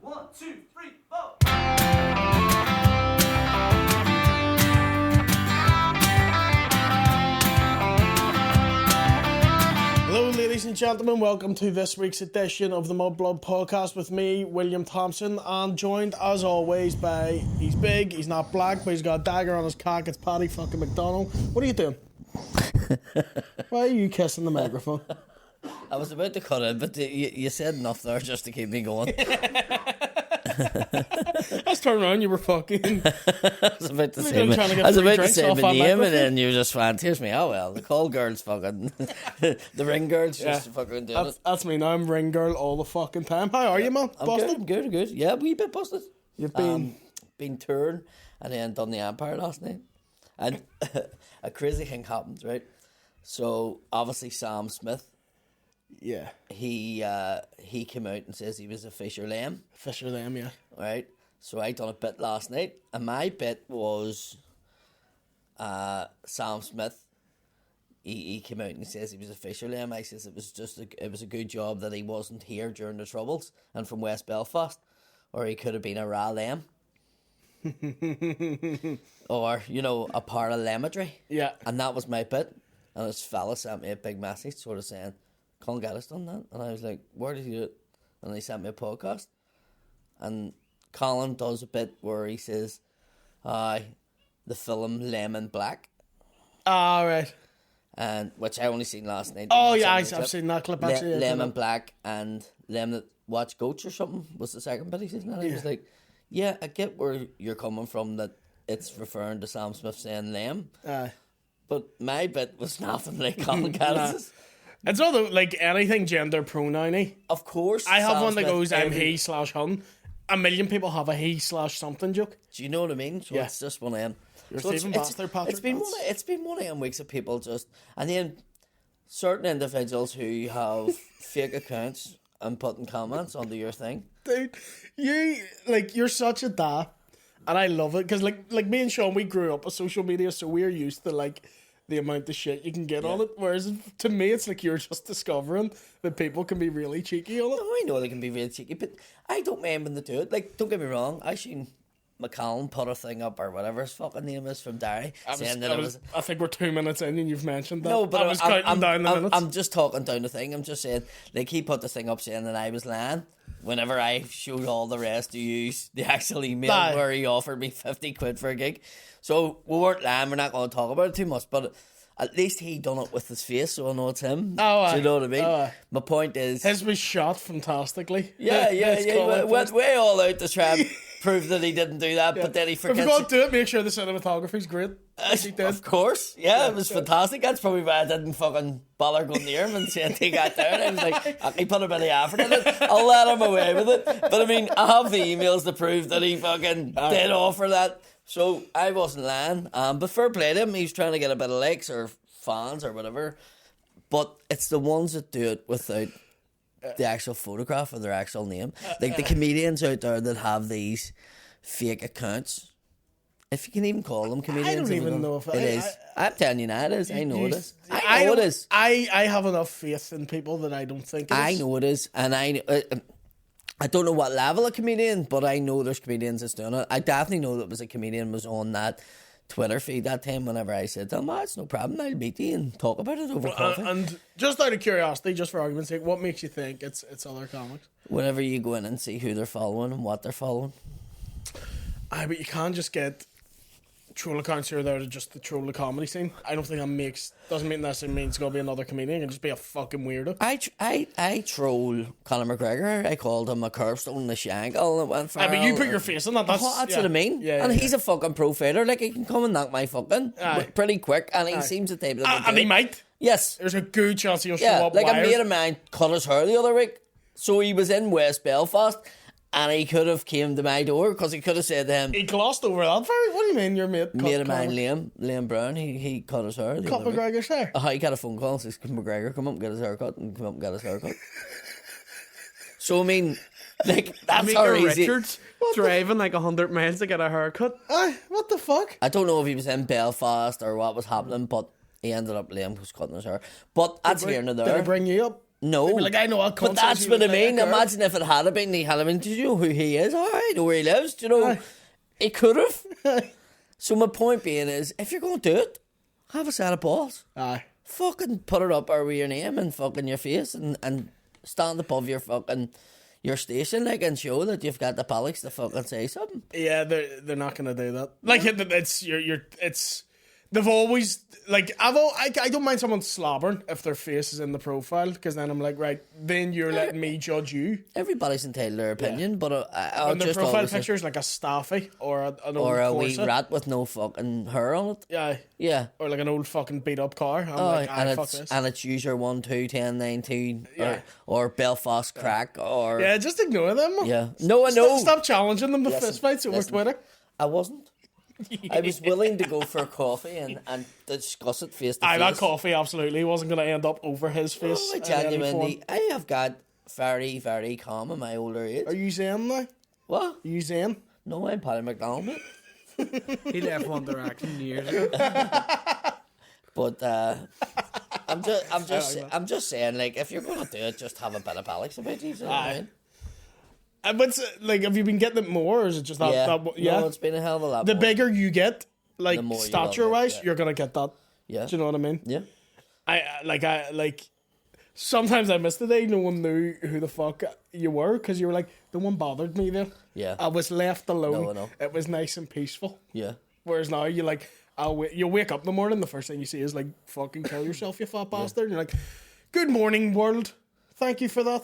1, 2, 3, 4. Hello, ladies and gentlemen. Welcome to this week's edition of the Mudblood podcast with me, William Thompson, and joined as always by, he's big, he's not black, but he's got a dagger on his cock. It's Paddy fucking McDonald. What are you doing? Why are you kissing the microphone? I was about to cut in, but you said enough there just to keep me going. Let's turn around, you were fucking... I was about to say my name, and then you just went, here's me. Oh well, the call girl's fucking... the ring girl's just fucking doing it. That's me now, I'm ring girl all the fucking time. How are you, man? Busted? I'm good. Yeah, a wee bit busted. You've been... Been touring, and then done the Empire last night. And a crazy thing happened, right? So, obviously Sam Smith... Yeah. He came out and says he was a Fisher Lamb. Fisher Lamb, yeah. Right. So I done a bit last night, and my bit was Sam Smith. He came out and he says he was a Fisher Lamb. I says it was a good job that he wasn't here during the Troubles and from West Belfast, or he could have been a raw lamb. Or, a parallemetry. Yeah. And that was my bit. And this fella sent me a big message sort of saying, Colin Gaddis done that. And I was like, where did he do it? And he sent me a podcast. And Colin does a bit where he says, the film Lemon Black. Ah, right. And which I only seen last night. Oh, yeah, I've seen that clip actually. Lemon Black and Lemon That Watch Goats or something was the second bit he says. And I was like, yeah, I get where you're coming from, that it's referring to Sam Smith saying lamb. But my bit was nothing like Colin Gaddis's. It's all like anything gender pronoun-y. Of course. I have Sam one that Smith, goes, I'm he/hun. A million people have a he/something joke. Do you know what I mean? So yeah. It's just one of them. You're so Stephen Bastard, Patrick. It's been one of them weeks of people just... And then certain individuals who have fake accounts and putting comments onto your thing. Dude, you're such a dad. And I love it. Because like me and Sean, we grew up with social media, so we're used to the amount of shit you can get on it. Whereas to me, it's like you're just discovering that people can be really cheeky on it. No, I know they can be really cheeky, but I don't mind when they do it. Like, don't get me wrong, I seen McCallum put a thing up, or whatever his fucking name is, from Derry, I think we're 2 minutes in and you've mentioned that. No, but I was counting down the minutes. I'm just talking down the thing. I'm just saying, like, he put the thing up saying that I was lying. Whenever I showed all the rest to use the actual email where he offered me 50 quid for a gig. So we weren't lying, we're not going to talk about it too much, but at least he done it with his face, so I know it's him. Do you know what I mean? My point is... His was shot fantastically. Yeah. Went way all out to try and prove that he didn't do that, but then he forgets... If you're going to do it, make sure the cinematography's great. He did. Of course. Yeah, it was fantastic. That's probably why I didn't fucking bother going near him and saying he got down. I was like, he put a bit of effort in it. I'll let him away with it. But I mean, I have the emails to prove that he fucking did offer that. So I wasn't lying. But fair play to him. He's trying to get a bit of likes or fans or whatever. But it's the ones that do it without the actual photograph or their actual name. Like the comedians out there that have these fake accounts. If you can even call them comedians. I don't even know if it is. I'm telling you now, it is. I know it is. I know it is. I have enough faith in people that I don't think it is. I know it is. And I don't know what level of comedian, but I know there's comedians that's doing it. I definitely know that was a comedian was on that Twitter feed that time whenever I said to him, it's no problem, I'll meet you and talk about it over coffee. And just out of curiosity, just for argument's sake, what makes you think it's other comics? Whenever you go in and see who they're following and what they're following. But you can't just get troll accounts here there to just the troll the comedy scene. I don't think that doesn't mean necessarily means it's going to be another comedian. It can just be a fucking weirdo. I troll Conor McGregor. I called him a curbstone, the shangle, and it went viral. But you put your face on that. That's what I mean. And he's a fucking pro fighter. Like, he can come and knock my fucking pretty quick, and he seems the type of and he might. Yes. There's a good chance he'll show up like wired. A mate of mine cut his hair the other week. So he was in West Belfast, and he could have came to my door because he could have said to him... He glossed over that. What do you mean, your mate? Mate of mine, Liam Brown, he cut his hair. Cut McGregor's hair? He got a phone call and says, McGregor, come up and get his haircut, and come up and get his haircut. So, I mean, like, that's how easy... Richards driving like 100 miles to get a haircut? What the fuck? I don't know if he was in Belfast or what was happening, but he ended up, Liam was cutting his hair. But that's here and there. Did he bring you up? No. They'd be like, I know what But cunt that's says you what I look like a mean. girl. Imagine if it had been, he had been, do you know who he is? All right, I know where he lives. Do you know? Aye. He could have. So my point being is, if you're going to do it, have a set of balls. Aye. Fucking put it up there with your name and fucking your face and stand above your fucking your station, like, and show that you've got the bollocks to fucking say something. Yeah, they're not gonna do that. Like it's it's they've always like I don't mind someone slobbering if their face is in the profile, because then I'm like, right, then you're letting me judge you. Everybody's entitled to their opinion, but I'll And their just profile always picture is like a staffy or an old or a wee Corsa. rat with no fucking hair on it. Yeah, Yeah. or like an old fucking beat up car. I'm Oh, like, and fuck it's this. and it's user 1 2 10 9 2 Yeah. or Belfast crack or Yeah, just ignore them. yeah. No, I know. Stop challenging them to Listen, fist fights over listen. Twitter. I wasn't. I was willing to go for a coffee and discuss it face to face. That coffee absolutely wasn't going to end up over his face. Oh, I in any genuinely, form. I have got very, very calm in my older age. Are you Zen now? What? Are you Zen? No, I'm Paddy McDonald, mate. He left One Direction years ago. But I'm just saying, like, if you're gonna do it, just have a bit of Alex about you. You know what I mean? But like, have you been getting it more, or is it just that? No, it's been a hell of a lot. The more. bigger you get, like The more you stature love it, wise, yeah. you're gonna get that. Yeah. Do you know what I mean? Yeah. I like. Sometimes I miss the day no one knew who the fuck you were, because you were like, no one bothered me then. Yeah. I was left alone. No, I know. It was nice and peaceful. Yeah. Whereas now you like, you wake up in the morning, the first thing you see is like, fucking kill yourself, you fat bastard. And you're like, good morning, world. Thank you for that.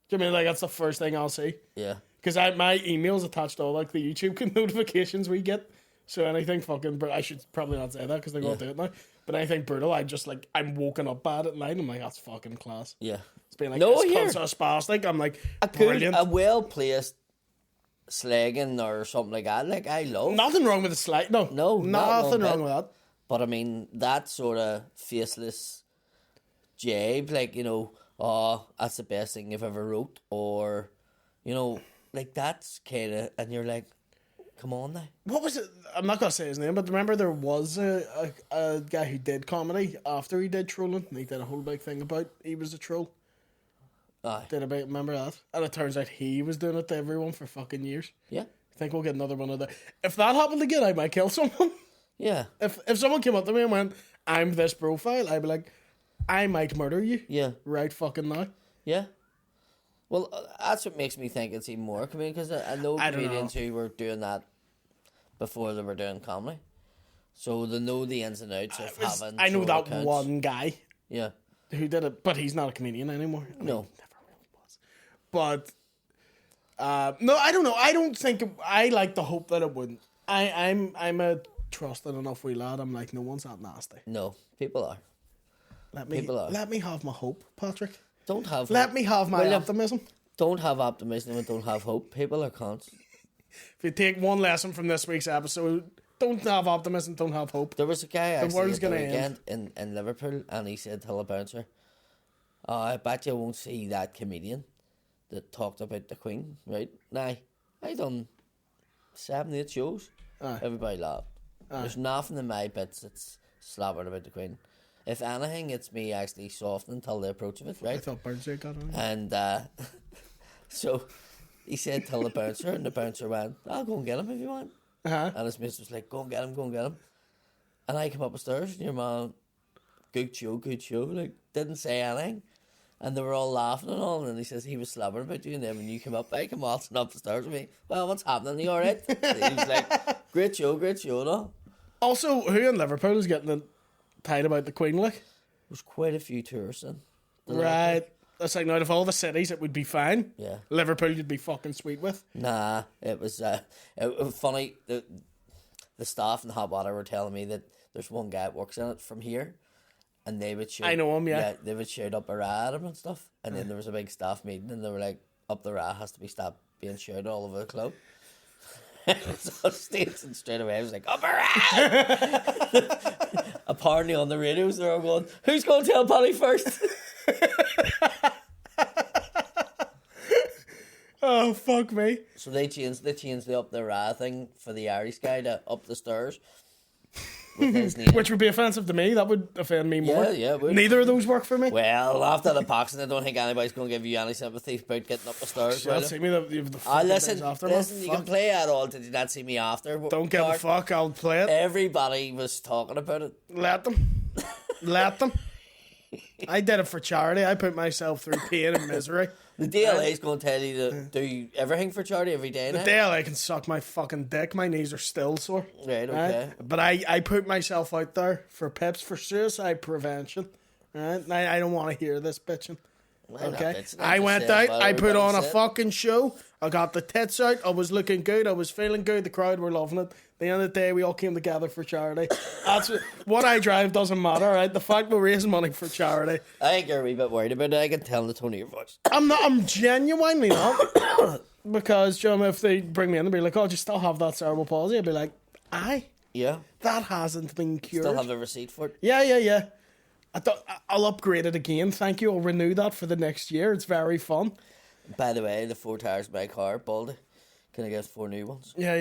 Do you mean like that's the first thing I'll see? Yeah. Because my email's attached to all like the YouTube notifications we get. So anything fucking, I should probably not say that because they're going to do it now. But anything brutal, I just like, I'm woken up bad at night. I'm like, that's fucking class. Yeah. It's been like, No, this here. cunt's a spastic. I'm like, A good, brilliant. a well placed slagging or something like that. Like I love. Nothing wrong with the slide. No, No, not nothing one wrong bit. with that. But I mean, that sort of faceless jabe, like, you know, oh, that's the best thing you've ever wrote, or, you know, like that's kind of, and you're like, come on now. What was it? I'm not gonna say his name, but remember there was a guy who did comedy after he did trolling, and he did a whole big thing about he was a troll. Aye. Remember that? And it turns out he was doing it to everyone for fucking years. Yeah. I think we'll get another one of that. If that happened again, I might kill someone. Yeah. If someone came up to me and went, I'm this profile, I'd be like, I might murder you. Yeah. Right fucking now. Yeah. Well, that's what makes me think it's even more comedian, because I know I don't comedians who were doing that before they were doing comedy. So they know the ins and outs of having I know troll that accounts. one guy Yeah. who did it, but he's not a comedian anymore. I mean, No. never really was. But no, I don't know. I don't think I like to hope that it wouldn't. I'm a trusted enough wee lad. I'm like, no one's that nasty. No. People are. People are. Let me have my hope, Patrick. Don't have Let me have my William, optimism. Don't have optimism and don't have hope. People are cons. If you take one lesson from this week's episode, don't have optimism, don't have hope. There was a guy actually world's at the gonna weekend in Liverpool, and he said to the bouncer, "Oh, I bet you won't see that comedian that talked about the Queen, right? Now, I done 7, 8 shows. Aye. Everybody laughed. There's nothing in my bits that's slobbered about the Queen. If anything, it's me actually softening till the approach of it, I right? thought Birdsey got on. And so he said, tell the bouncer, and the bouncer went, I'll go and get him if you want. Uh-huh. And his mistress was like, go and get him, go and get him. And I came up the stairs, and your man, good show, like, didn't say anything. And they were all laughing and all, and he says he was slobbering about you, and then when you came up, I came waltzing up the stairs with me. Well, what's happening? Are you alright? He was like, great show, and all. Also, who in Liverpool is getting it tight about the Queen, like? There's quite a few tourists in. Right. That's like, now, out of all the cities, it would be fine. Yeah. Liverpool, you'd be fucking sweet with. Nah, it was funny. The staff in Hot Water were telling me that there's one guy that works in it from here, and they would shout. I know him, yeah. They would shout up a rat at him and stuff, and then there was a big staff meeting, and they were like, "Up the rat has to be stopped being shouted all over the club." So Stetson straight away was like, "Up a rat!" Apparently on the radios they're all going, "Who's going to tell Paddy first?" Oh, fuck me. So they changed the up the rat thing for the Irish guy to up the stairs. with his name. Which would be offensive to me. That would offend me more. Yeah, it would. Neither of those work for me. Well, after the boxing, I don't think anybody's going to give you any sympathy about getting up the stairs. Well, will see they? me the fucking Listen, days after. listen, man. you Fuck. can play at all. Did you not see me after? Don't give a fuck. I'll play it. Everybody was talking about it. Let them. Let them. I did it for charity. I put myself through pain and misery. The DLA is going to tell you to do everything for charity every day now. The DLA can suck my fucking dick. My knees are still sore. Right, okay. But I put myself out there for PIPs, for suicide prevention. Right? And I don't want to hear this bitching. Well, Okay. it's I just went saying out. what I put on a everybody said. fucking show. I got the tits out. I was looking good. I was feeling good. The crowd were loving it. At the end of the day, we all came together for charity. That's what I drive doesn't matter, right? The fact we're raising money for charity. I think you're a wee bit worried about it. I can tell in the tone of your voice. I'm not. I'm genuinely not. Because, John, if they bring me in and be like, "Oh, do you still have that cerebral palsy?" I'd be like, "Aye, Yeah. that hasn't been cured." Still have the receipt for it. Yeah. I'll upgrade it again. Thank you. I'll renew that for the next year. It's very fun. By the way, the 4 tires of my car, Baldy. Can I get 4 new ones? Yeah.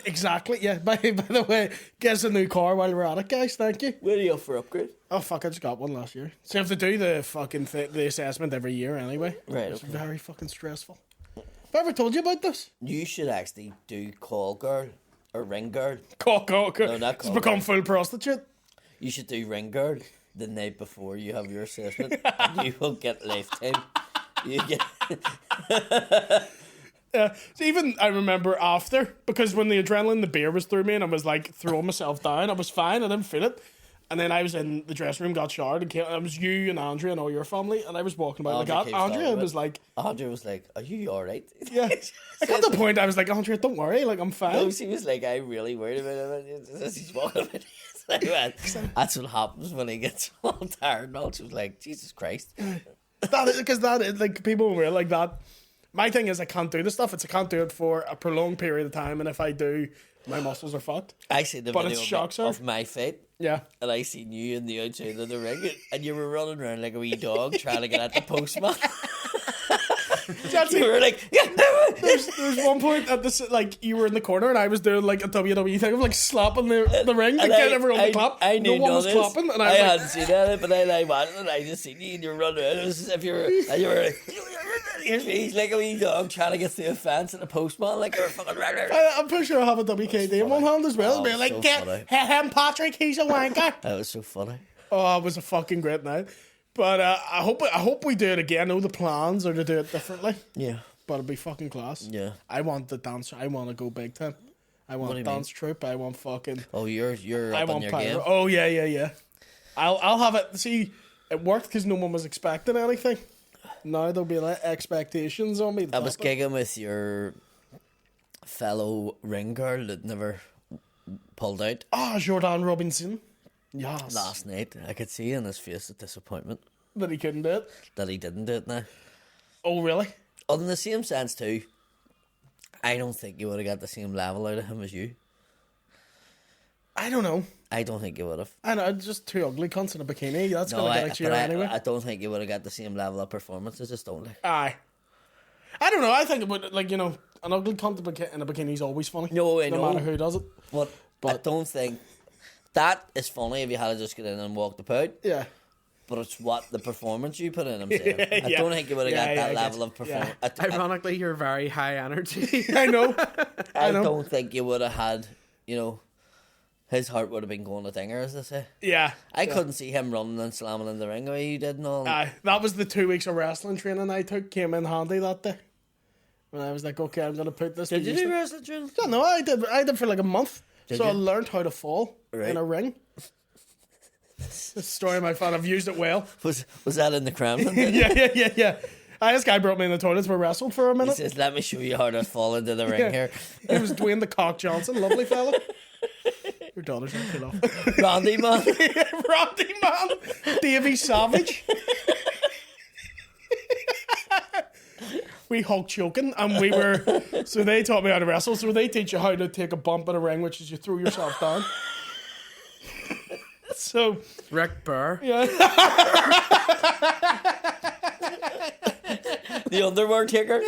Exactly. Yeah. By the way, get us a new car while we're at it, guys. Thank you. Where are you up for upgrade? Oh fuck! I just got one last year. So you have to do the fucking the assessment every year anyway. Right, It's okay. very fucking stressful. Have I ever told you about this? You should actually do call girl or ring girl. Cock. No, not It's call become girl. full prostitute. You should do ring girl the night before you have your assessment. And you will get lifetime. You get Yeah. So even I remember after, because when the adrenaline, the beer was through me and I was like throwing myself down, I was fine, I didn't feel it. And then I was in the dressing room, got showered, and it was you and Andrea and all your family, and I was walking about Andrea like keeps that. Andrea talking was like, Andrea was like, "Are you alright?" yeah. I got to the point I was like, Andrea, don't worry, like I'm fine. No, she was like, "I'm really worried about him." She's walking about it. Like, man, that's what happens when he gets all tired and all. She was like, "Jesus Christ." Because that is like people were like that. My thing is I can't do this stuff. I can't do it for a prolonged period of time, and if I do, my muscles are fucked. I seen the But video it's shock, sir. of my fight. Yeah. And I seen you in the outside of the ring, and you were running around like a wee dog trying to get at the postman. That's You it. were like, There's one point at this, like you were in the corner and I was doing like a WWE thing of like slapping the ring to and get everyone to clap. I knew no one was none of this. clapping, and I I was like, hadn't seen that, but I watched it. I just seen you, and you were running around. It was as if you were, and you were like, he's like a wee dog trying to get through a fence at a postman, like you're fucking. I'm pretty sure I have a WKD in one hand as well. Oh, Being like, so get funny. him, Patrick, he's a wanker. That was so funny. Oh, it was a fucking great night. But I hope we do it again. I know the plans are to do it differently, Yeah. but it'll be fucking class. Yeah. I want the dance. I want to go big time. I want do you dance troupe. I want fucking. Oh, you're I up on want your pyro. game. Oh yeah. I'll have it. See, it worked because no one was expecting anything. Now there'll be like expectations on me. I was gigging with your fellow ring girl that never pulled out Jordan Robinson. Yes. last night. I could see in his face the disappointment That he couldn't do it. that he didn't do it now. Oh really? Well, in the same sense too, I don't think you would have got the same level out of him as you. I don't know. I don't think you would have. I know, it's just two ugly cunts in a bikini. That's No, gonna get a cheer anyway. I don't think you would have got the same level of performance. I just don't like. Aye. I don't know. I think it would, like, you know, an ugly cunt in a bikini is always funny. No, I no know. matter who does it. But I don't think that is funny if you had to just get in and walked about. Yeah. But it's what the performance you put in. I'm saying. I Yeah. don't think you would have got Yeah, that I level get of you. performance. Yeah. Ironically, you're very high energy. I know. I know. don't think you would have had, you know, his heart would have been going to dinger, as they say. Yeah. I couldn't see him running and slamming in the ring the way you did and all. Aye. That was the 2 weeks of wrestling training I took. Came in handy that day. When I was like, okay, I'm going to put this. Did to you use do now. wrestling training? Yeah, no, I did for like a month. Did so I you? learned how to fall Right. in a ring. This story, my fan. I've used it well. Was that in the Kremlin? Yeah. This guy brought me in the toilets. We wrestled for a He minute. says, "Let me show you how to fall into the ring Yeah. here." He was Dwayne the Cock Johnson. Lovely fella. Your daughter's not cool off. Randy, man. Roddy, man. Davy Savage. We Hulk choking, and we were. So they taught me how to wrestle. So they teach you how to take a bump in a ring, which is you throw yourself down. So Rick Burr. yeah, The underwear taker.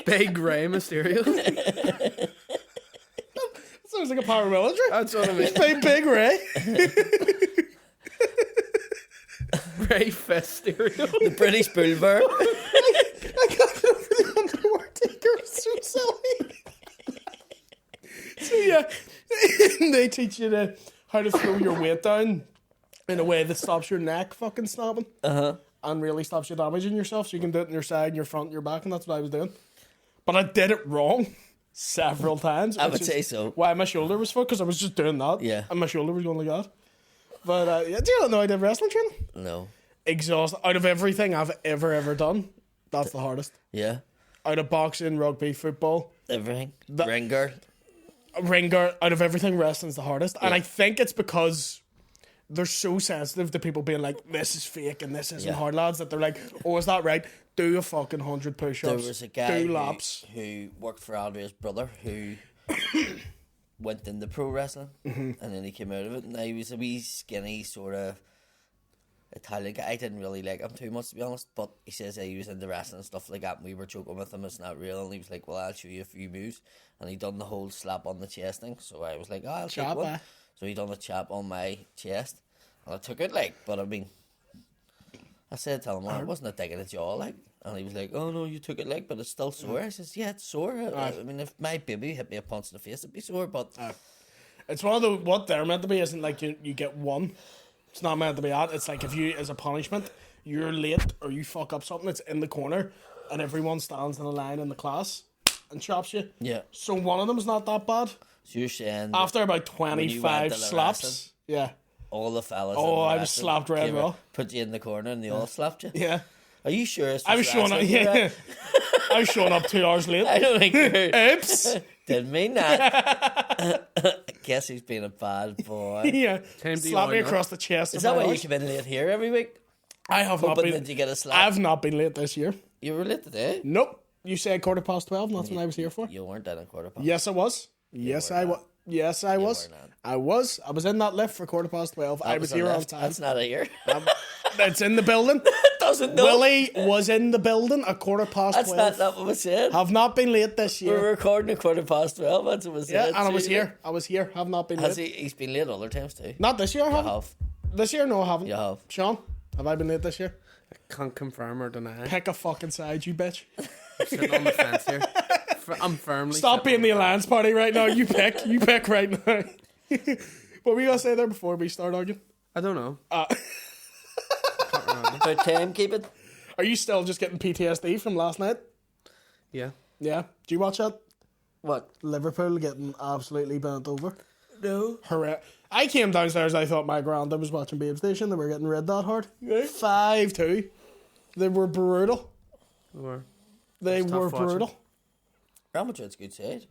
Big Ray Mysterio. Sounds like a paramilitary. That's what I mean. Big Ray. Ray Mysterio. The British Bull Bear. I got over the underwear taker. It's so silly. So yeah, they teach you how to throw your weight down in a way that stops your neck fucking snapping. And really stops you damaging yourself. So you can do it in your side, your front, your back, and that's what I was doing. But I did it wrong several times. I would say so. Why my shoulder was fucked, because I was just doing that. Yeah. And my shoulder was going like that. But yeah, do you not know I did wrestling training? No. Exhausted. Out of everything I've ever done, that's the hardest. Yeah. Out of boxing, rugby, football, Everything. Ringer. ringer, out of everything, wrestling's the hardest. And I think it's because they're so sensitive to people being like, this is fake and this isn't hard, lads, that they're like, oh, is that right? Do a fucking 100 push-ups. There was a guy do laps. who worked for Andrea's brother who went into pro wrestling and then he came out of it, and he was a wee skinny sort of Italian guy. I didn't really like him too much, to be honest, but he says he was into wrestling and stuff like that, and we were joking with him, it's not real, and he was like, well, I'll show you a few moves, and he done the whole slap on the chest thing, so I was like, oh, I'll take one. So he done a chop on my chest, and I took it, like, but I mean, I said to him, well, I wasn't a dig at the jaw, like, and he was like, oh no, you took it, like, but it's still sore. I says, yeah, it's sore. I mean, if my baby hit me a punch in the face, it'd be sore, but it's one of the, what they're meant to be isn't like you get one. It's not meant to be that. It's like if you, as a punishment, you're late or you fuck up something, it's in the corner and everyone stands in a line in the class and chops you. yeah. So one of them's not that bad. So you're saying After about when you 25 went to the slaps. wrestling, Yeah. all the fellas Oh, in the I was wrestling slapped red came raw. out, put you in the corner and they all slapped you? Yeah. Are you sure it's I was just showing up, wrestling, yeah. right? I was showing up 2 hours late. I don't think you're... Oops. Didn't mean that. I guess he's been a bad boy. Yeah. Time to Slap me line up. across the chest. Is that why you come in late here every week? I have not But been. did you get a slap? I've not been late this year. You were late today? Nope. You said 12:15, and that's what I was here for. You weren't in a quarter past. Yes, I was. Yes, I was. Yes, I was. were not. I was. I was in that lift for 12:15. I was a here on lift. time. That's not a year. It's in the building. Doesn't know. Willie was in the building at 12:15. That's not what was said. Have not been late this We were year. recording at 12:15. That's what was Yeah, said. and I was Seriously. here. I was here. Have not been Has late. he's been late other times too? Not this year, I You haven't. have. This year, no, I haven't. You have. Sean, have I been late this year? Can't confirm or deny. Pick a fucking side, you bitch. I'm sitting on the fence here. I'm firmly. Stop being the Alliance Party right now. You pick. You pick right now. What were you going to say there before we start arguing? I don't know. Can't remember. About timekeeping. Are you still just getting PTSD from last night? Yeah. Yeah. Do you watch that? What? Liverpool getting absolutely bent over. No. Hooray. I came downstairs, I thought my granddad was watching Babe Station. They were getting red that hard. 5-2. They were brutal. Or They That's were tough watching. brutal. Real Madrid's a good side.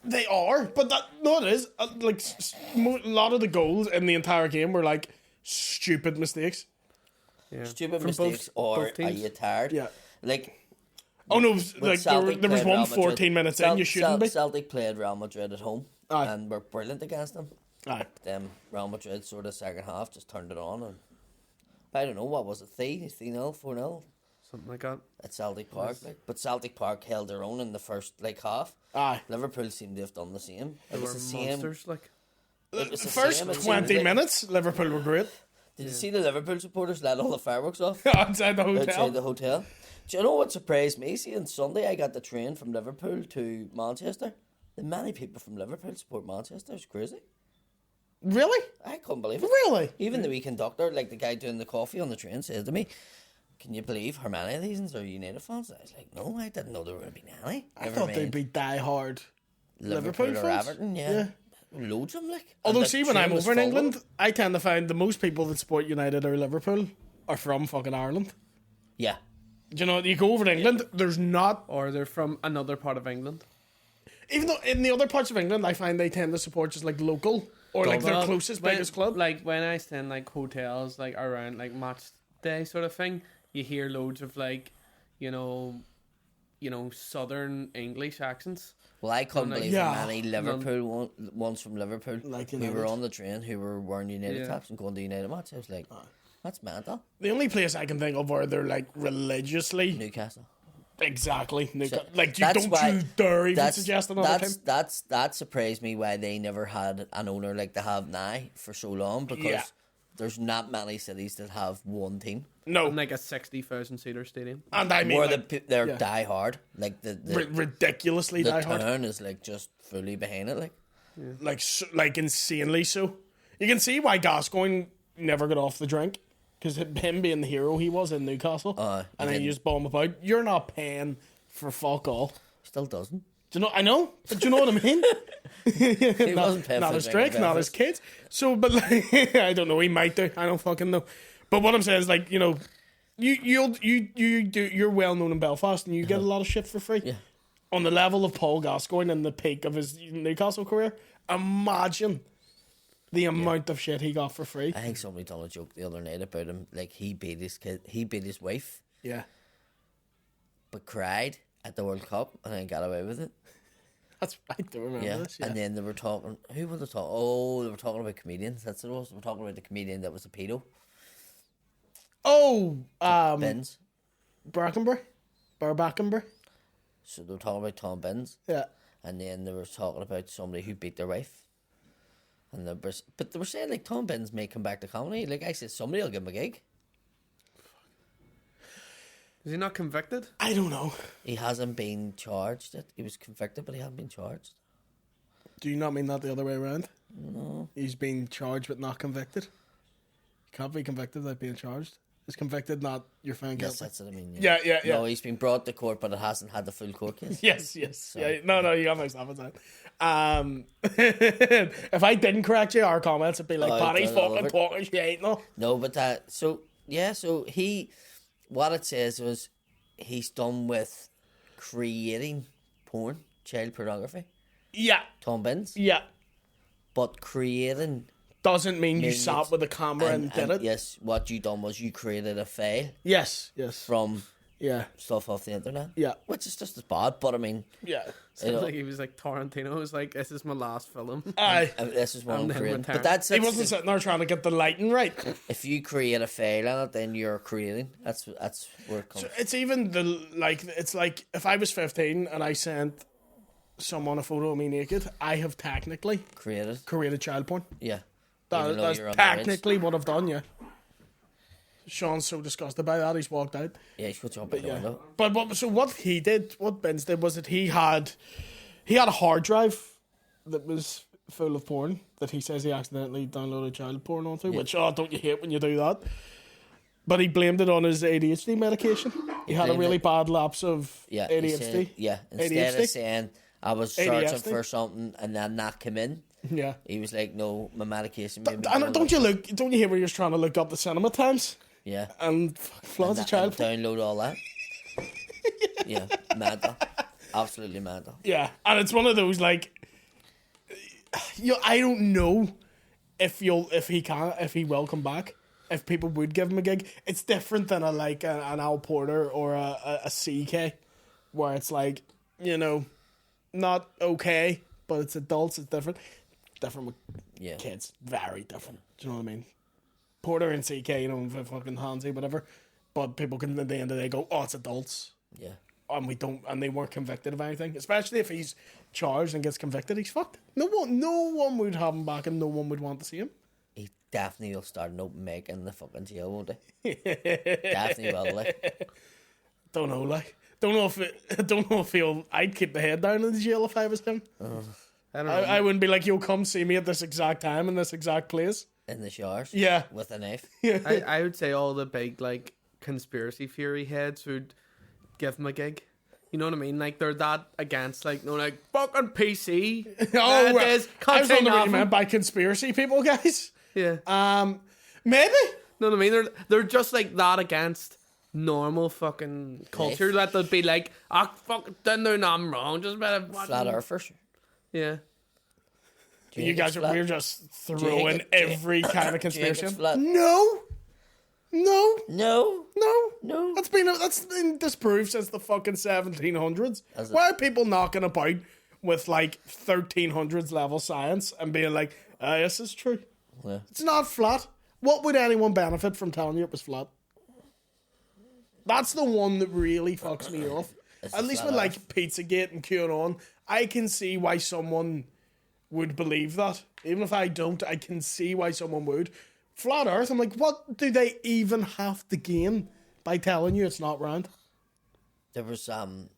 They are, but that, no, it is. Like, a lot of the goals in the entire game were like stupid mistakes. yeah. Stupid From mistakes, or both are teams. you tired? Yeah. Like, Oh no, when like there Celtic was played one Real 14 Madrid- minutes in, you shouldn't be. Celtic played Real Madrid at home Aye. and were brilliant against them. Aye. Them Real Madrid sort of second half just turned it on, and I don't know what was it, 3-0, 4-0 Something like that. at Celtic Park. Like, but Celtic Park held their own in the first half. Aye. Liverpool seemed to have done the same. They It were was the same. monsters. Like. It was The the first same, it seemed 20 like- minutes, Liverpool were great. Did you see the Liverpool supporters let all the fireworks off Outside the hotel. outside the hotel? Do you know what surprised me? See, on Sunday I got the train from Liverpool to Manchester. The many people from Liverpool support Manchester. It's crazy. Really? I couldn't believe it. Really? Even the wee conductor, like the guy doing the coffee on the train, said to me, "Can you believe how many of these are United fans?" I was like, "No, I didn't know there would be any." I thought they'd be die-hard Liverpool Liverpool or fans. Everton, yeah. Loads of them, like. Although, And the see, when train I'm was over in full of England, them. I tend to find the most people that support United or Liverpool are from fucking Ireland. Yeah. Do you know, you go over to England, there's not... Or they're from another part of England. Even though in the other parts of England, I find they tend to support just like local or like their Well, closest, when- biggest club. Like when I stay in like hotels, like around like match day sort of thing, you hear loads of like, you know, Southern English accents. Well, I couldn't like- believe Yeah. how many Liverpool ones from Liverpool Like who United. were on the train who were wearing United Yeah. caps and going to United match. I was like, That's mental. The only place I can think of where they're like religiously Newcastle. exactly So, like you that's don't why- you dare even That's suggest another team. that surprised me why they never had an owner like they have now for so long, because Yeah. there's not many cities that have one team. No, And like a 60,000 seater stadium. and I mean Where like, they're yeah. die hard. Like the ridiculously the diehard, town is like just fully behind it. like insanely so. You can see why Gascoigne never got off the drink because him being the hero he was in Newcastle, He and then you didn't. just bomb about. You're not paying for fuck all. Still doesn't. Do you know? I know, but do you know what I mean? He not wasn't paying not for his the drink, drinking not his breakfast. kids. So, but like, I don't know. He might do. I don't fucking know. But what I'm saying is, like, you know, you're well known in Belfast, and you get a lot of shit for free. Yeah. On the level of Paul Gascoigne and the peak of his Newcastle career, imagine the amount of shit he got for free. I think somebody done a joke the other night about him. Like he beat his wife, Yeah, but cried at the World Cup and then got away with it. that's I don't remember Yeah. this. Yeah. And then they were talking. Who were they talking? Oh, they were talking about comedians. That's what it was. They were talking about the comedian that was a pedo. Oh, Benz. Brackenbury, Brackenbury. So they were talking about Tom Benz. Yeah. And then they were talking about somebody who beat their wife. And but they were saying like Tom Benz may come back to comedy. Like I said, somebody will give him a gig. Is he not convicted? I don't know. He hasn't been charged yet. He was convicted, but he hasn't been charged. Do you not mean that the other way around? No. He's been charged but not convicted. You can't be convicted without being charged. Is convicted not you're found Yes, guilty? that's what I mean. Yeah. No, he's been brought to court, but it hasn't had the full court case. Yes. Yeah, no, you got mixed up with that. If I didn't correct you, our comments would be like, Oh, Paddy's done all fucking over. talking shit, no? No, but that so what it says was he's done with creating porn, child pornography. Yeah, Tom Benz, yeah. but creating Doesn't mean you Millions. sat with a camera and did it. Yes, what you done was you created a file Yes. from Yeah, stuff off the internet. Yeah. Which is just as bad, but I mean, yeah. you know, Like he was like Tarantino. It was like, this is my last film. Aye. this is what I'm And then creating. return. But that's He wasn't sitting there trying to get the lighting right. if you create a file on it, then you're creating. That's where it comes. It's even it's like if I was 15 and I sent someone a photo of me naked, I have technically Created. created child porn. Yeah. That's Even though you're underage. technically what I've done, yeah. Sean's so disgusted by that, he's walked out. Yeah, he's got to jump out the window. But what Benz did was that he had a hard drive that was full of porn that he says he accidentally downloaded child porn onto, which, don't you hate when you do that? But he blamed it on his ADHD medication. He had a blamed really it- bad lapse of Yeah. he ADHD. said- yeah. Instead ADHD? of saying I was searching ADHD? for something and then that came in, Yeah. he was like, "No, my medication." Made me And go don't you like- hear where you're trying to look up the cinema times Yeah. and floods of child porn? Download all that. Yeah, mental. Absolutely mental. Yeah, and it's one of those like, I don't know if he will come back. If people would give him a gig, it's different than an Al Porter or a CK, where it's like, not okay, but it's adults. It's different. Different with Yeah. kids, very different. Do you know what I mean? Porter and CK, fucking handsy, whatever. But people can at the end of the day go, oh, it's adults. Yeah. And they weren't convicted of anything. Especially if he's charged and gets convicted, he's fucked. No one would have him back, and no one would want to see him. He definitely will start an open mic in the fucking jail, won't he? Definitely will, like. Don't know if I'd keep the head down in the jail if I was him. I don't know. I wouldn't be like, you'll come see me at this exact time in this exact place. In the showers. Yeah. With a knife. I would say all the big like conspiracy theory heads would give him a gig. You know what I mean? Like they're that against like fucking PC. Oh, It is. I Can't was say wondering what you nothing. meant by conspiracy people, guys. Yeah. Maybe. Know what I mean? They're just like that against normal fucking culture. That they'd be like, fuck, didn't do nothing wrong. Just about Flat earthers. Yeah. Do You think guys it's flat? we're just you throwing think every kind of Do you think it's conspiracy. flat? No. No. That's been disproved since the fucking 1700s. Has it? Why are people knocking about with like 1300s level science and being like, this is true? Yeah. It's not flat. what would anyone benefit from telling you it was flat? That's the one that really fucks me off. At least with like Pizzagate and QAnon, I can see why someone would believe that. Even if I don't, I can see why someone would. Flat Earth, I'm like, what do they even have to gain by telling you it's not round? There was something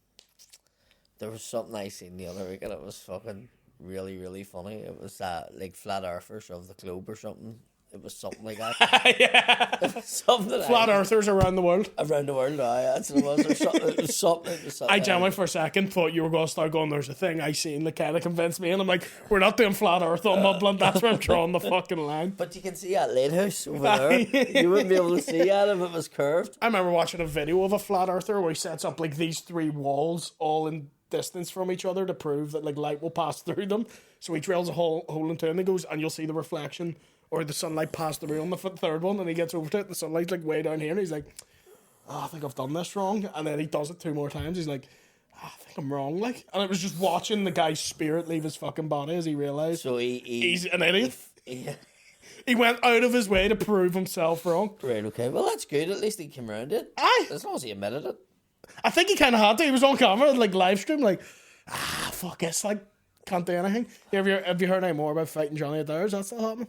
I seen the other week and it was fucking really, really funny. It was like Flat Earthers of the globe or something. It was something like that. Yeah. It was something Flat Earthers around the world. around the world. That's what it was. It was something. I genuinely for a second thought you were going to start going, there's a thing I seen that kind of convinced me. And I'm like, we're not doing Flat Earth on Mudblood. That's where I'm drawing the fucking line. But you can see that lighthouse over there. You wouldn't be able to see that if it was curved. I remember watching a video of a Flat Earther where he sets up like these 3 walls all in distance from each other to prove that like light will pass through them. So he drills a hole into it and he goes, and you'll see the reflection or the sunlight pass through on the third one, and he gets over to it and the sunlight's like way down here and he's like, I think I've done this wrong. And then he does it 2 more times. He's like, I think I'm wrong, like. And it was just watching the guy's spirit leave his fucking body as he realised So he's an idiot. Yeah. He went out of his way to prove himself wrong. Right, okay. Well, that's good. At least he came around it. Aye. As long as he admitted it. I think he kind of had to. He was on camera, like live stream, like, fuck this, like, can't do anything. Have you heard any more about fighting Johnny Adair? Is that still happening?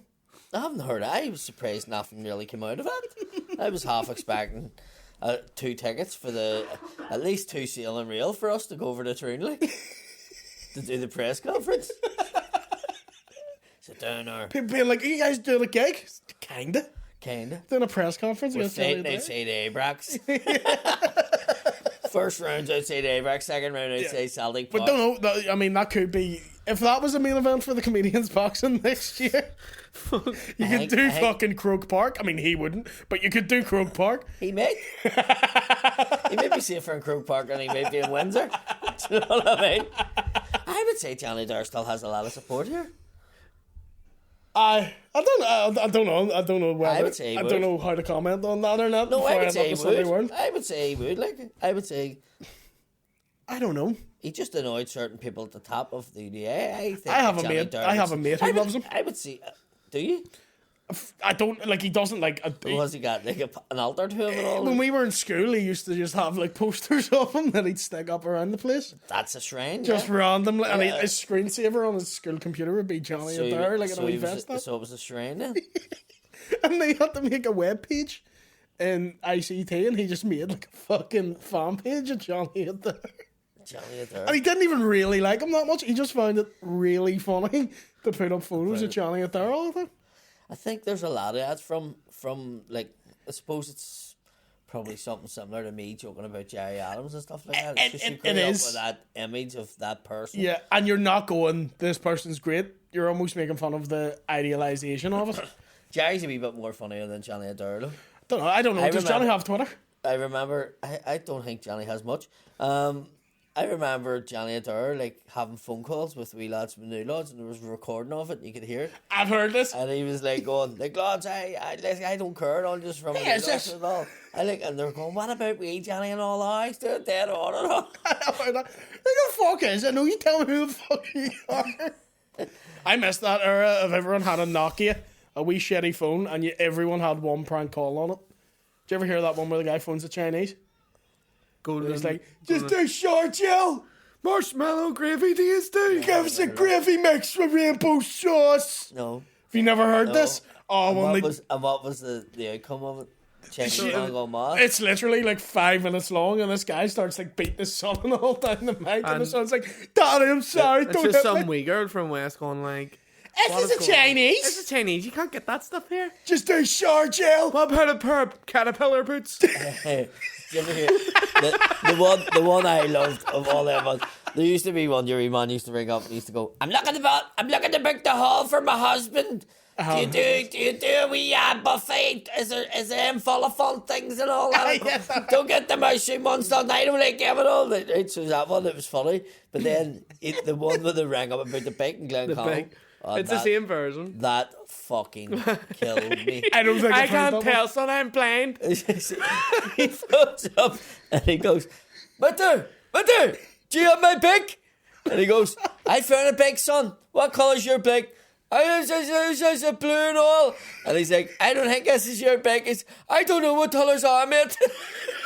I haven't heard. I was surprised nothing really came out of it. I was half expecting 2 tickets for at least 2 Seal and Real for us to go over to Troonley to do the press conference. Sit down there. People being like, are you guys doing a gig? Kinda. Doing a press conference We're against Johnny fighting Adair. outside Abrax. First round's outside Abrax, second round outside Celtic Park. But don't know, I mean, that could be, if that was a main event for the comedians boxing next year, you could do fucking Croke Park. I mean, he wouldn't, but you could do Croke Park. He may. He may be safer in Croke Park than he may be in Windsor. Do you know what I mean? I would say Johnny Adair still has a lot of support here. I don't know. I don't know whether. I would say he I would. don't know how to comment on that or not. No, before I would end say up he with Sunday would. World. I would say he would. Like, I would say I don't know. he just annoyed certain people at the top of the UDA. I think I have a Johnny mate. Adair I have a mate who loves him. I would say. Do you? I don't like. He doesn't like. Or has he got like an altar to him and all? When we were in school, he used to just have like posters of him that he'd stick up around the place, That's a shrine. just yeah. randomly. And Yeah. his screensaver on his school computer would be Johnny Adair, like in a wee vest. So it was a shrine then? And they had to make a web page in ICT, and he just made like a fucking fan page of Johnny Adair. Johnny Adair. And he didn't even really like him that much. He just found it really funny to put up photos of Johnny Adair all the time. I think there's a lot of that from like, I suppose it's probably something similar to me joking about Jerry Adams and stuff like that. It's just you It grew up is. with that image of that person. Yeah, and you're not going, this person's great. You're almost making fun of the idealization of it. Jerry's a wee bit more funnier than Johnny Adair though. I don't know. Does remember- Johnny have Twitter? I remember, I don't think Johnny has much. I remember Johnny Adair like having phone calls with wee lads from New Lads, and there was a recording of it and you could hear it. I've heard this. And he was like going, like, lads, I don't care, I'm just from Yes, the yes. and all. And they're going, what about we, Johnny, and all? I still dead on and all. I've heard that. Who the fuck is it? No, you tell me who the fuck you are. I missed that era of everyone had a Nokia, a wee shitty phone, and everyone had one prank call on it. Did you ever hear that one where the guy phones the Chinese? He's like, just a short Joe. Marshmallow gravy, do you do? Give us a gravy mix with rainbow sauce. No. Have you never heard this? Oh, And well, what was the outcome of it? Chinese man going mad? it's literally like 5 minutes long, and this guy starts like beating his son and all down the mic, and the son's like, Daddy, I'm sorry, It's don't just hit some me. wee girl from West going like, This is a Chinese. This is Chinese. You can't get that stuff here. Just do short Joe. What about a pair of caterpillar boots? Hey, did you ever hear the one I loved of all them ones? There used to be one your wee man used to ring up and used to go, I'm looking to book the hall for my husband. Do you do a wee buffet? Is there full of fun things and all that? Yes. Don't get the mushroom monster night. I don't like give it all. Right, so that one, it was funny. But then the one with the rang up about the bake in Glencoe. It's the same version. That fucking killed me. I don't think I I've heard can't that tell, one. son. I'm blind. He phones up and he goes, Mother, do you have my pig? And he goes, I found a pig, son. What colour's your pig? I said blue and all. And he's like, I don't think this is your bag. I don't know what colours are, mate.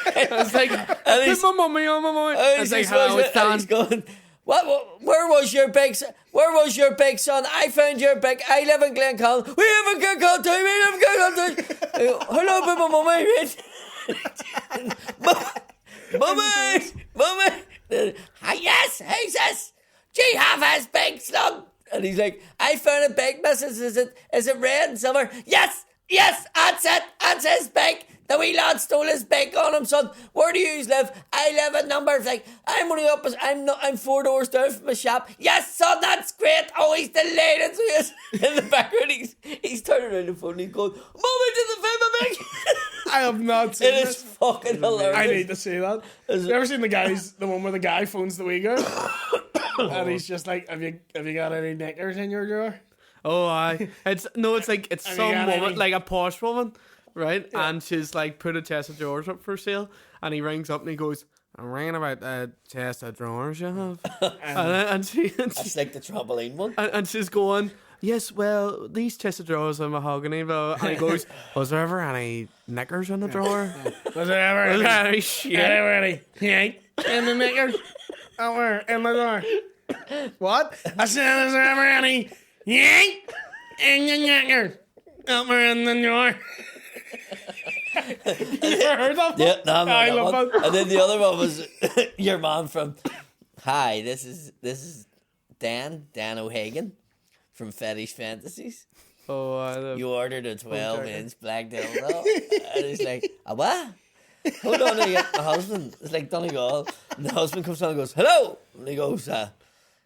I was like, put my mummy on my mummy. I was like, hello, it's Dan. He's going, where was your bag? Where was your bag, son? I found your bag. I live in Glencoe. We live in Glencoe too. We live in Glencoe too. I go, hello, but my mummy, mate. Mummy. Hi, yes, who's this? Do you have his big slug? And he's like, I found a bag, missus. Is it red and silver? Yes, that's it. That's his bag. The wee lad stole his bag on him, son. Where do you live? I live at numbers. Like, I'm only up. I'm 4 doors down from the shop. Yes, son, that's great. Oh, he's delighted. So he's in the background. He's turning around the phone and he's going, Mummy, did the find my bag? I have not seen It is fucking hilarious. I need to see that. Have you ever seen the one where the guy phones the wee girl? And he's just like, have you got any knickers in your drawer? Oh, it's like some woman, like a posh woman, right? Yeah. And she's like put a chest of drawers up for sale, and he rings up and he goes, I'm ringing about the chest of drawers you have. and she that's like the trampoline one. And she's going, yes, well, these chest of drawers are mahogany, but and he goes, was there ever any knickers in the drawer? Was there ever any shit? Any yank in the knickers? Oh, where? In the drawer. What? I said, is there ever any yank in the knickers? Over in the drawer. You ever heard that? Yeah, no, I love that. And then the other one was your man from. Hi, this is Dan O'Hagan from Fetish Fantasies. Oh, you ordered a 12-inch black dildo, and he's like, a what? Hold on a minute, my husband. It's like Donegal, and the husband comes on and goes, hello, and he goes,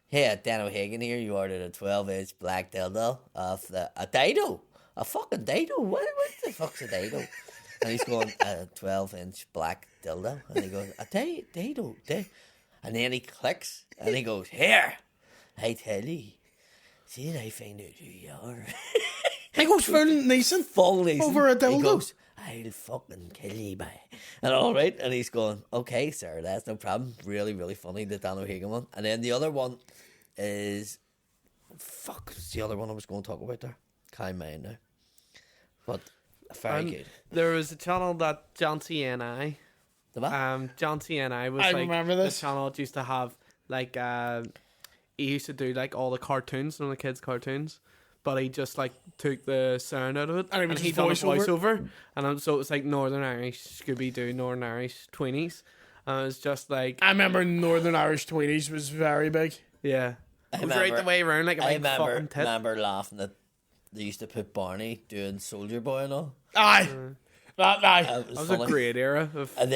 hey, Dan O'Hagan here. You ordered a 12-inch black dildo of a dado. A fucking dado? What the fuck's a dado? And he's going, a 12-inch black dildo. And he goes, a dado. And then he clicks, and he goes, here, I tell you. See, I find out who you are. He goes full Neeson. Full Neeson. Over a dildo. He goes, I'll fucking kill you, boy. And all right. And he's going, okay, sir, that's no problem. Really, really funny, the Dan O'Hagan one. And then the other one is, what's the other one I was going to talk about there? Can't mind now. But very good. There was a channel that John C. N. I. The what? John C. N. I was remember this. The channel that used to have like he used to do like all the cartoons, some of the kids' cartoons, but he just like took the sound out of it and he done a voiceover, and so it was like Northern Irish Scooby Doo, Northern Irish Tweenies, and it was just like I remember Northern Irish Tweenies was very big. Yeah, it was right the way around like a big fucking tit. I remember laughing that they used to put Barney doing Soldier Boy and all. Aye. That was a great era. And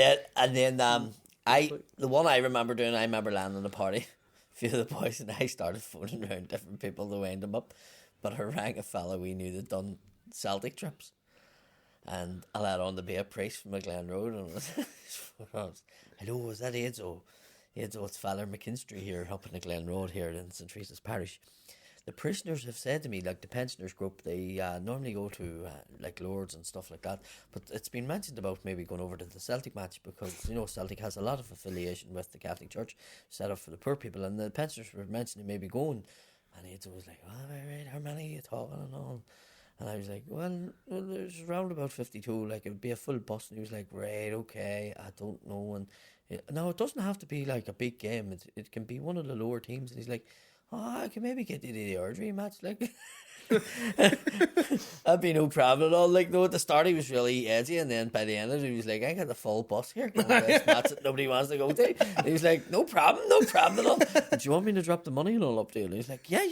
then the one I remember doing, I remember landing a party. A few of the boys and I started phoning around different people to wind them up. But I rang a fella we knew that done Celtic trips. And I let on to be a priest from Glen Road. And hello, was that Aidzo? Aidzo, it's Father McKinstry here up in the Glen Road here in St. Teresa's Parish. The prisoners have said to me, like the pensioners group, they normally go to like Lourdes and stuff like that. But it's been mentioned about maybe going over to the Celtic match because, you know, Celtic has a lot of affiliation with the Catholic Church set up for the poor people. And the pensioners were mentioning maybe going. And Aidzo was like, oh, right, how many are you talking and all? And I was like, well, there's around about 52. Like, it would be a full bus. And he was like, right, okay, I don't know. And no, it doesn't have to be like a big game. It can be one of the lower teams. And he's like, oh, I can maybe get you to the Ardry match, like. That'd be no problem at all. Like, no, at the start he was really edgy, and then by the end of it, he was like, I got the full bus here. Going to this match that nobody wants to go to. And he was like, no problem at all. Do you want me to drop the money and all up to you? And he was like, yeah.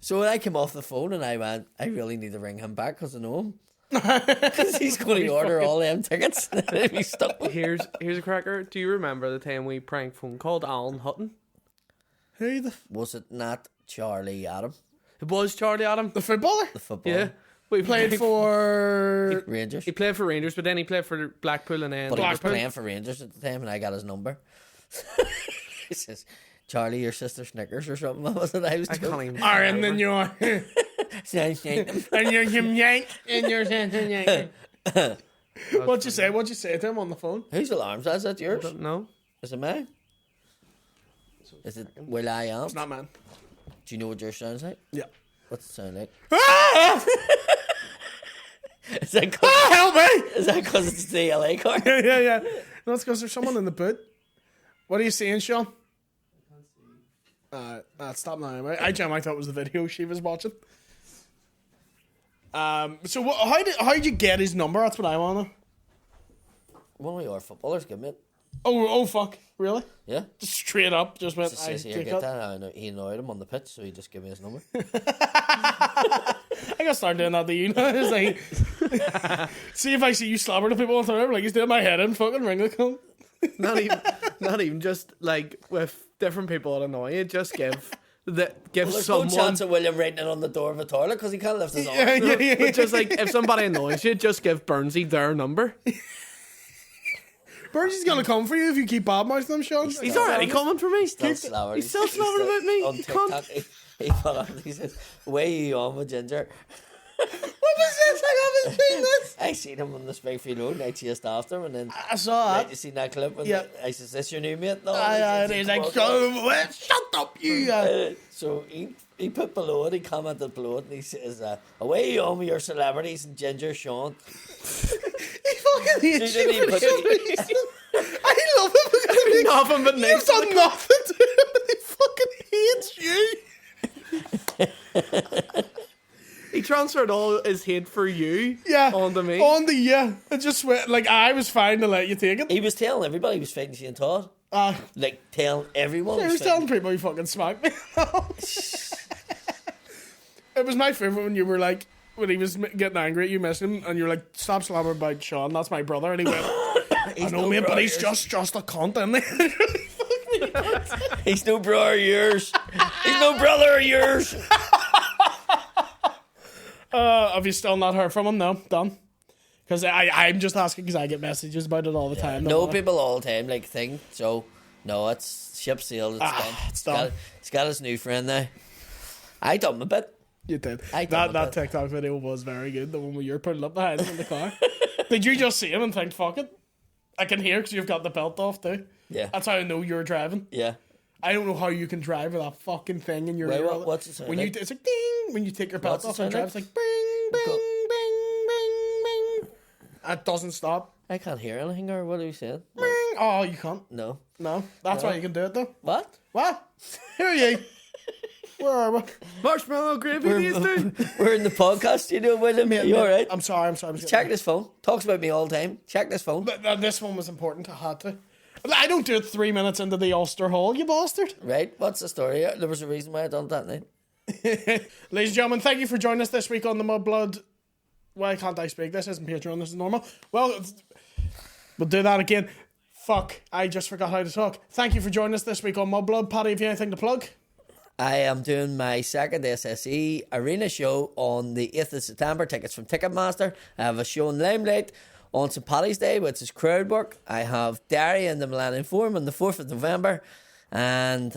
So when I came off the phone and I went, I really need to ring him back because I know him. Because he's going to order all them tickets. And he's stuck. Here's a cracker. Do you remember the time we prank phone called Alan Hutton? Was it not Charlie Adam? It was Charlie Adam. The footballer? The footballer. Yeah. We played for Rangers. He played for Rangers, but then he played for Blackpool and then... But he was playing for Rangers at the time and I got his number. He says, Charlie, your sister Snickers or something. What was it I was doing? Can't even and then you're... and you're yank. And you're yank. What'd you say to him on the phone? Whose alarms? Is that yours? I don't know. Is it mine? Is it Will I Am? It's not mine. Do you know what yours sounds like? Yeah. What's it sound like? Ah! Is that cause, Help me! is that because it's the LA car? Yeah. No, it's because there's someone in the boot. What are you saying, Sean? Stop now. I thought it was the video she was watching. So how did you get his number? That's what I want to know. One of your footballers give me it. Oh fuck! Really? Yeah. Just straight up, just went. Just says here, get that. He annoyed him on the pitch, so he just gave me his number. I gotta start doing that to you now. It's like, see if I see you slobber to people on Twitter, like he's doing my head in, fucking ring the cunt. Not even just like with different people that annoy you. Just give There's someone. no chance of William writing it on the door of a toilet because he can't lift his arm. Yeah. But just like if somebody annoys you, just give Burnsy their number. Burnsie's gonna come for you if you keep badmouthing them, Sean. He's already coming for me. He's Still still about me. On TikTok, he put on, he says, "Way you on with Ginger?" What was this? I haven't seen this. I seen him on the Springfield Road and I chased after him and then I saw that. you seen that clip and Yeah. I says, "This your new mate?" No, He's like, shut up, you. So he put below it, he commented below it and he says, "Away you on with your celebrities and Ginger Sean." He fucking hates He didn't you even for put some it- reason. I love him because he's Nothing but You've nice. done nothing to him. He fucking hates you. He transferred all his hate for you. Yeah. Onto me. It just went, like, I was fine to let you take it. He was telling everybody he was fighting Shane Todd. Like, telling everyone. He was telling people you fucking smacked me. It was my favourite when you were like, when he was getting angry at you, missing him, and you're like, "Stop slamming about Sean, that's my brother." And he went, "I know, mate, but he's just a cunt, isn't he?" He's no brother of yours. He's no brother of yours. Have you still not heard from him? No, done. Because I'm just asking because I get messages about it all the time. No people all the time like thing. So no, it's ship sailed. It's done. It's done. He's got his new friend now. I done him a bit. You did. I done That it. TikTok video was very good. The one where you're putting up behind him in the car. Did you just see him and think, "Fuck it"? I can hear because you've got the belt off too. Yeah. That's how I know you're driving. Yeah. I don't know how you can drive with that fucking thing in your Wait, ear. what's it sound when like? it's like ding when you take your belt What's it off and sound drive. like? It's like bing, bing, bing, bing, bing. It doesn't stop. I can't hear anything. Or what are you saying? Bing. Oh, you can't. No. No, that's why you can do it though. What? What? Who are you? Where are we? Marshmallow gravy these two. We're in the podcast studio with him. You alright? I'm sorry. Check this phone. Talks about me all the time. Check this phone. This one was important. I had to. I don't do it 3 minutes into the Ulster Hall, you bastard. Right? What's the story? There was a reason why I done that night. Ladies and gentlemen, thank you for joining us this week on the Mudblood. Why can't I speak? This isn't Patreon, this is normal. Well, we'll do that again. Fuck, I just forgot how to talk. Thank you for joining us this week on Mudblood. Paddy, have you anything to plug? I am doing my second SSE arena show on the 8th of September. Tickets from Ticketmaster. I have a show in Limelight on St. Paddy's Day, which is crowd work. I have Derry in the Millennium Forum on the 4th of November. And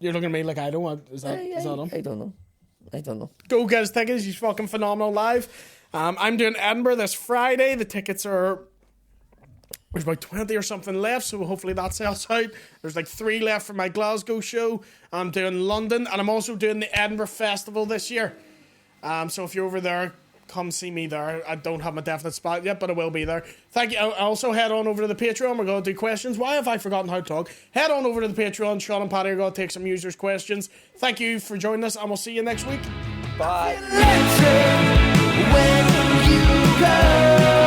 You're looking at me like I don't want. Is that on? I don't know. Go get his tickets. He's fucking phenomenal live. I'm doing Edinburgh this Friday. The tickets are... There's about 20 or something left, so hopefully that sells out. There's like 3 left for my Glasgow show. I'm doing London, and I'm also doing the Edinburgh Festival this year. So if you're over there, come see me there. I don't have my definite spot yet, but I will be there. Thank you. I also head on over to the Patreon. We're going to do questions. Why have I forgotten how to talk? Head on over to the Patreon. Sean and Paddy are going to take some users' questions. Thank you for joining us, and we'll see you next week. Bye. When you go.